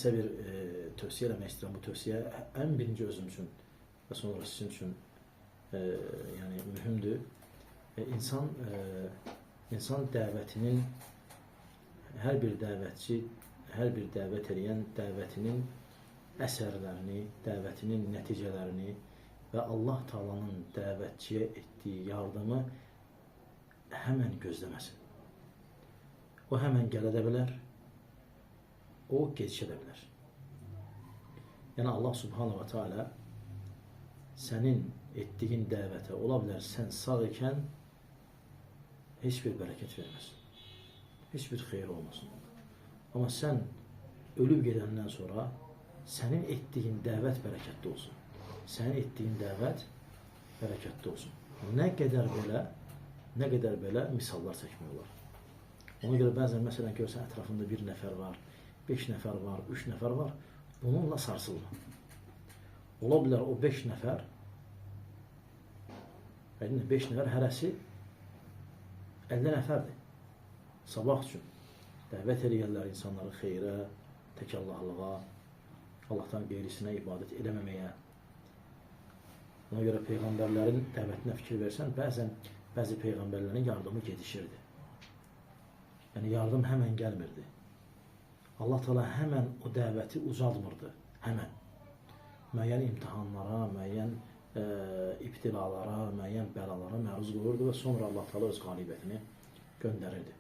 sizə bir tövsiyə eləmək istəyirəm. Bu tövsiyə ən birinci özüm üçün və sonra sizin üçün yəni mühümdür. İnsan dəvətinin, hər bir dəvətçi, hər bir dəvət edən dəvətinin əsərlərini, dəvətinin nəticələrini və Allah Taala'nın dəvətçiyə etdiyi yardımı həmən gözləməsin. O həmən gələ də bilər, o gecikə də bilər. Yəni Allah Subhanahu wa Taala sənin etdiyin dəvətə, ola bilər sən sağ ikən heç bir bərəkət verməsin. Heç bir xeyir olmasın. Amma sən ölüb gedəndən sonra sənin etdiyin dəvət bərəkətli olsun. Sənin etdiyin dəvət bərəkətli olsun. Nə qədər belə misallar çəkmək olar. Ona görə bəzən məsələn görsən ətrafında 1 nəfər var, 5 nəfər var, 3 nəfər var. Bununla sarsılma. Ola bilər o 5 nəfər, 5 nəfər hərəsi 50 nəfərdir. Sabah üçün dəvət edirlər insanları xeyrə, təkallahlığa, Allahdan qeyrisinə ibadət eləməməyə. Ona görə peyğəmbərlərin dəvətinə fikir versən, bəzi peyğəmbərlərin yardımı gedişirdi. Yəni yardım həmən gəlmirdi. Allah Teala həmən o dəvəti uzatmırdı. Həmən. Müəyyən imtihanlara, müəyyən ibtilalara, müəyyən bəlalara məruz qoyurdu və sonra Allah Teala öz qalibiyyətini göndərirdi.